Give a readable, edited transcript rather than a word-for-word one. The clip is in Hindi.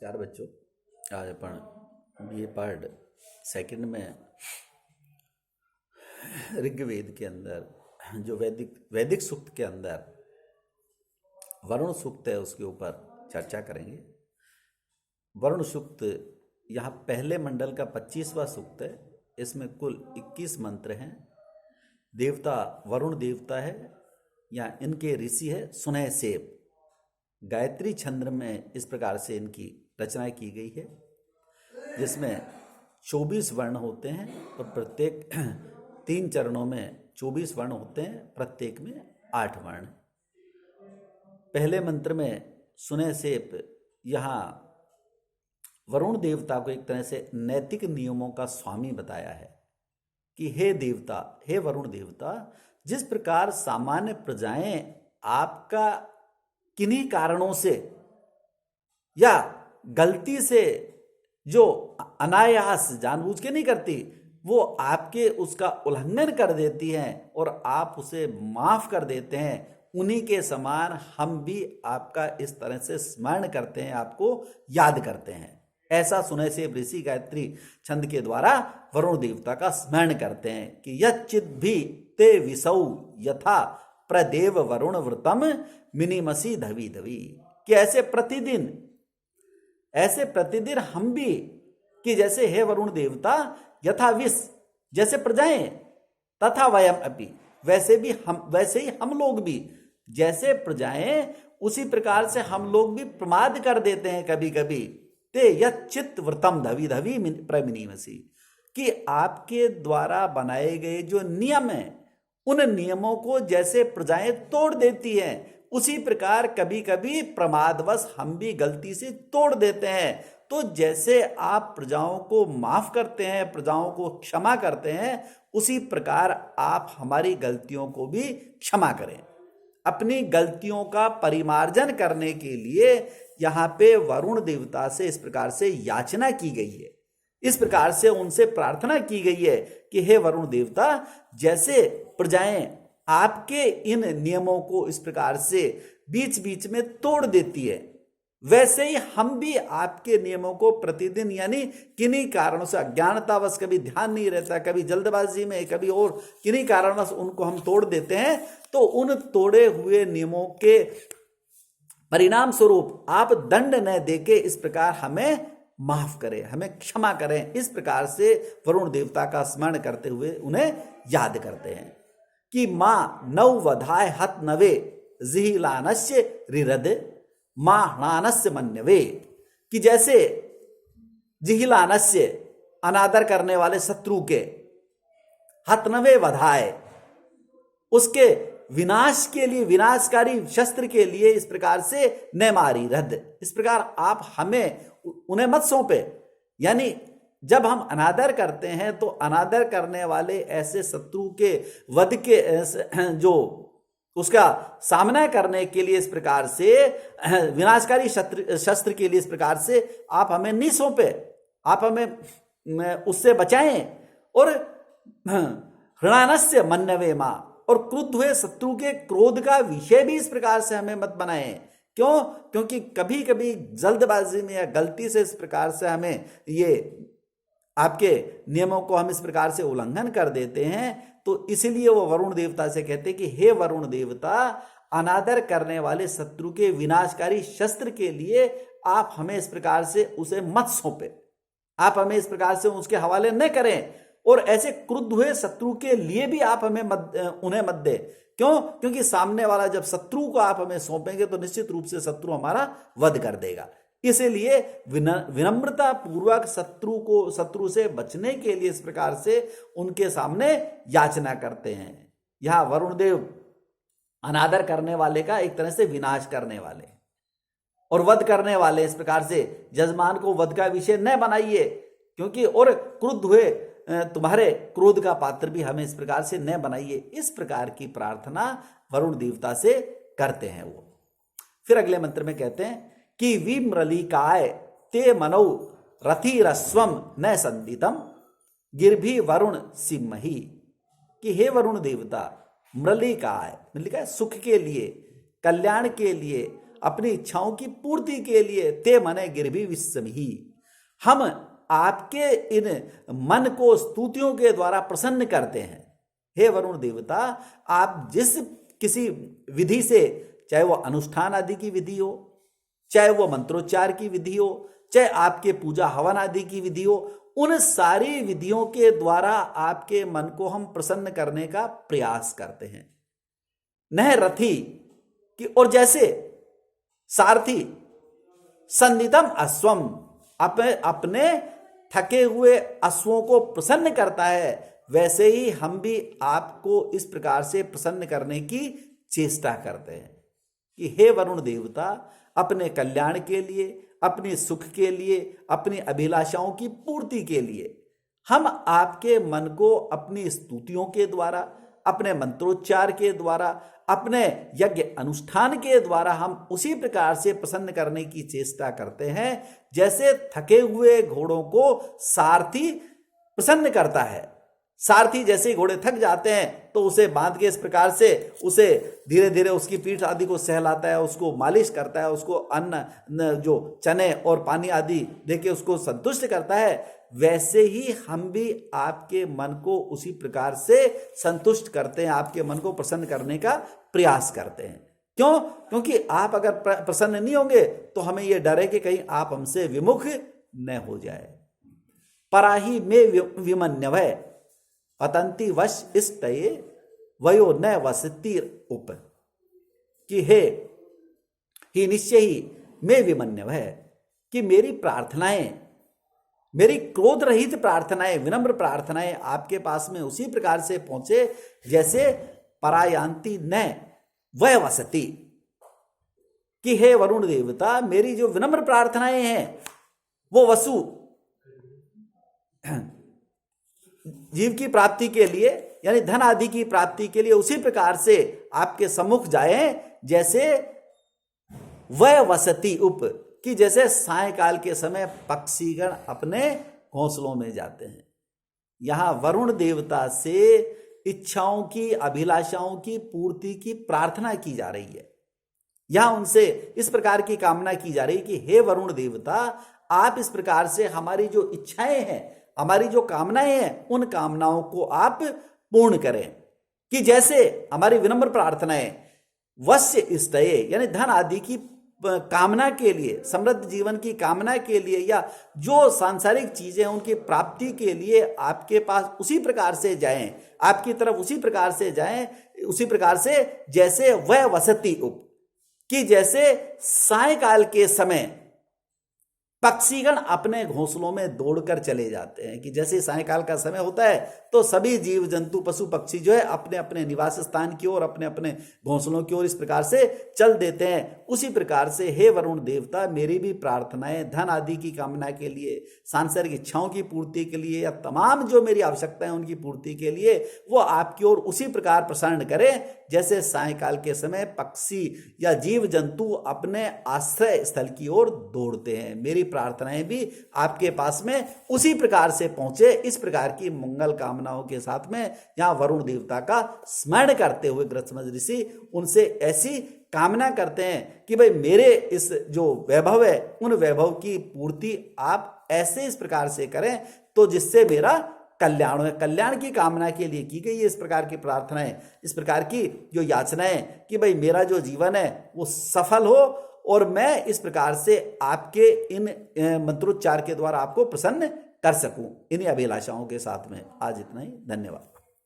चार बच्चों, आज अपन बीए पार्ट सेकंड में ऋग्वेद के अंदर जो वैदिक वैदिक सूक्त के अंदर वरुण सूक्त है उसके ऊपर चर्चा करेंगे। वरुण सूक्त यहाँ पहले मंडल का 25वां सूक्त है। इसमें कुल 21 मंत्र हैं। देवता वरुण देवता है या इनके ऋषि है सुनयसेप। गायत्री छंद में इस प्रकार से इनकी रचना की गई है, जिसमें 24 वर्ण होते हैं और प्रत्येक 3 चरणों में 24 वर्ण होते हैं, प्रत्येक में 8 वर्ण। पहले मंत्र में सुनयसेप यहाँ वरुण देवता को एक तरह से नैतिक नियमों का स्वामी बताया है कि हे देवता, हे वरुण देवता, जिस प्रकार सामान्य प्रजाएं आपका किन्हीं कारणों से या गलती से जो अनायास जानबूझ के नहीं करती, वो आपके उसका उल्लंघन कर देती हैं और आप उसे माफ कर देते हैं, उन्हीं के समान हम भी आपका इस तरह से स्मरण करते हैं, आपको याद करते हैं। ऐसा सुनयसेप ऋषि गायत्री छंद के द्वारा वरुण देवता का स्मरण करते हैं कि यच्चित भी ते विसौ यथा प्रदेव वरुण व्रतम मिनिमसी धवी धवी, कि ऐसे प्रतिदिन हम भी, कि जैसे हे वरुण देवता, यथा विष जैसे प्रजाएं, तथा वयम अपि वैसे ही हम लोग भी, जैसे प्रजाएं उसी प्रकार से हम लोग भी प्रमाद कर देते हैं कभी कभी। ते यच्चित व्रतम धवी धवी प्रमिनिमसी, कि आपके द्वारा बनाए गए जो नियम है, उन नियमों को जैसे प्रजाएं तोड़ देती हैं, उसी प्रकार कभी कभी प्रमादवश हम भी गलती से तोड़ देते हैं। तो जैसे आप प्रजाओं को माफ करते हैं, प्रजाओं को क्षमा करते हैं, उसी प्रकार आप हमारी गलतियों को भी क्षमा करें। अपनी गलतियों का परिमार्जन करने के लिए यहाँ पे वरुण देवता से इस प्रकार से याचना की गई है, इस प्रकार से उनसे प्रार्थना की गई है कि हे वरुण देवता, जैसे प्रजाएं आपके इन नियमों को इस प्रकार से बीच बीच में तोड़ देती है, वैसे ही हम भी आपके नियमों को प्रतिदिन, यानी किन्हीं कारणों से अज्ञानतावश, कभी ध्यान नहीं रहता, कभी जल्दबाजी में, कभी और किन्हीं कारणवश उनको हम तोड़ देते हैं। तो उन तोड़े हुए नियमों के परिणाम स्वरूप आप दंड न देके इस प्रकार हमें माफ करें, हमें क्षमा करें। इस प्रकार से वरुण देवता का स्मरण करते हुए उन्हें याद करते हैं कि मां नौ वधाय हत नवे जिहिलानस्य रिरद मां हणानस्य मन्यवे, कि जैसे जिहिलानस्य अनादर करने वाले शत्रु के, हतनवे वधाय उसके विनाश के लिए, विनाशकारी शस्त्र के लिए इस प्रकार से न मारी रद, इस प्रकार आप हमें उन्हें मत सौंपे। यानी जब हम अनादर करते हैं तो अनादर करने वाले ऐसे शत्रु के वध के जो उसका सामना करने के लिए इस प्रकार से विनाशकारी शस्त्र के लिए इस प्रकार से आप हमें नहीं सौंपे, आप हमें उससे बचाएं। और हृणानस्य मन्नवे मां, और क्रुद्ध हुए शत्रु के क्रोध का विषय भी इस प्रकार से हमें मत बनाएं। क्यों? क्योंकि कभी कभी जल्दबाजी में या गलती से इस प्रकार से हमें ये आपके नियमों को हम इस प्रकार से उल्लंघन कर देते हैं। तो इसलिए वो वरुण देवता से कहते हैं कि हे वरुण देवता, अनादर करने वाले शत्रु के विनाशकारी शस्त्र के लिए आप हमें इस प्रकार से उसे मत सौंपे, आप हमें इस प्रकार से उसके हवाले न करें, और ऐसे क्रुद्ध हुए शत्रु के लिए भी आप हमें उन्हें मत दे। क्यों? क्योंकि सामने वाला जब शत्रु को आप हमें सौंपेंगे तो निश्चित रूप से शत्रु हमारा वध कर देगा। इसलिए विनम्रता पूर्वक शत्रु से बचने के लिए इस प्रकार से उनके सामने याचना करते हैं। यहां वरुण देव अनादर करने वाले का एक तरह से विनाश करने वाले और वध करने वाले, इस प्रकार से जजमान को वध का विषय न बनाइए, क्योंकि और क्रुद्ध हुए तुम्हारे क्रोध का पात्र भी हमें इस प्रकार से न बनाइए। इस प्रकार की प्रार्थना वरुण देवता से करते हैं वो। फिर अगले मंत्र में कहते हैं कि विम्रलिकाय ते मनौ रथिरस्वम न संदितम गिरभि वरुण सिमहि, कि हे वरुण देवता, मृलिकाय, मृलिकाय सुख के लिए, कल्याण के लिए अपनी इच्छाओं की पूर्ति के लिए ते मने गिरभी विस्मही, हम आपके इन मन को स्तुतियों के द्वारा प्रसन्न करते हैं। हे वरुण देवता, आप जिस किसी विधि से, चाहे वो अनुष्ठान आदि की विधि हो, चाहे वो मंत्रोच्चार की विधि हो, चाहे आपके पूजा हवन आदि की विधि हो, उन सारी विधियों के द्वारा आपके मन को हम प्रसन्न करने का प्रयास करते हैं। नह रथी कि, और जैसे सारथी संदितम अश्वम अपने थके हुए अश्वों को प्रसन्न करता है, वैसे ही हम भी आपको इस प्रकार से प्रसन्न करने की चेष्टा करते हैं कि हे वरुण देवता, अपने कल्याण के लिए, अपने सुख के लिए, अपनी अभिलाषाओं की पूर्ति के लिए हम आपके मन को अपनी स्तुतियों के द्वारा, अपने मंत्रोच्चार के द्वारा, अपने यज्ञ अनुष्ठान के द्वारा हम उसी प्रकार से प्रसन्न करने की चेष्टा करते हैं जैसे थके हुए घोड़ों को सारथी प्रसन्न करता है। सारथी जैसे घोड़े थक जाते हैं तो उसे बांध के इस प्रकार से उसे धीरे धीरे उसकी पीठ आदि को सहलाता है, उसको मालिश करता है, उसको अन्न जो चने और पानी आदि देके उसको संतुष्ट करता है, वैसे ही हम भी आपके मन को उसी प्रकार से संतुष्ट करते हैं, आपके मन को प्रसन्न करने का प्रयास करते हैं। क्यों? क्योंकि आप अगर प्रसन्न नहीं होंगे तो हमें यह डर है कि कहीं आप हमसे विमुख न हो जाए। पराही में विमन्यवय अतंति वश इष्टये वयो न वसती उप, कि हे ही निश्चय ही में विमन्यव है कि मेरी प्रार्थनाएं, मेरी क्रोध रहित प्रार्थनाएं, विनम्र प्रार्थनाएं आपके पास में उसी प्रकार से पहुंचे जैसे परायांति न वह वसती, कि हे वरुण देवता, मेरी जो विनम्र प्रार्थनाएं हैं वो वसु जीव की प्राप्ति के लिए यानी धन आदि की प्राप्ति के लिए उसी प्रकार से आपके सम्मुख जाए जैसे वह वसती उप, कि जैसे सायंकाल के समय पक्षीगण अपने घोंसलों में जाते हैं। यहां वरुण देवता से इच्छाओं की, अभिलाषाओं की पूर्ति की प्रार्थना की जा रही है। यहां उनसे इस प्रकार की कामना की जा रही है कि हे वरुण देवता, आप इस प्रकार से हमारी जो इच्छाएं हैं, हमारी जो कामनाएं हैं, उन कामनाओं को आप पूर्ण करें। कि जैसे हमारी विनम्र प्रार्थनाएं वश्य इष्टये यानी धन आदि की कामना के लिए, समृद्ध जीवन की कामना के लिए, या जो सांसारिक चीजें उनकी प्राप्ति के लिए आपके पास उसी प्रकार से जाएं, आपकी तरफ उसी प्रकार से जाएं, उसी प्रकार से जैसे वह वसती उप, कि जैसे सायंकाल के समय पक्षीगण अपने घोंसलों में दौड़कर चले जाते हैं। कि जैसे सायंकाल का समय होता है तो सभी जीव जंतु पशु पक्षी जो है अपने अपने निवास स्थान की ओर, अपने अपने घोंसलों की ओर इस प्रकार से चल देते हैं। उसी प्रकार से हे वरुण देवता, मेरी भी प्रार्थनाएं धन आदि की कामना के लिए, सांसारिक इच्छाओं की पूर्ति के लिए, या तमाम जो मेरी आवश्यकताएं उनकी पूर्ति के लिए वो आपकी ओर उसी प्रकार प्रसन्न करें जैसे सायंकाल के समय पक्षी या जीव जंतु अपने आश्रय स्थल की ओर दौड़ते हैं। मेरी प्रार्थनाएं भी आपके पास में उसी प्रकार से पहुंचे। इस प्रकार की मंगल कामनाओं के साथ में यहां वरुण देवता का स्मरण करते हुए गृत्समज ऋषि उनसे ऐसी कामना करते हैं कि भाई मेरे इस जो वैभव है उन वैभव की पूर्ति आप ऐसे इस प्रकार से करें तो जिससे मेरा कल्याण है। कल्याण की कामना के लिए की गई है इस प्रकार की प्रार्थनाएं, इस प्रकार की जो याचनाएं कि भाई मेरा जो जीवन है वो सफल हो और मैं इस प्रकार से आपके इन मंत्रोच्चार के द्वारा आपको प्रसन्न कर सकूं। इन्हीं अभिलाषाओं के साथ में आज इतना ही। धन्यवाद।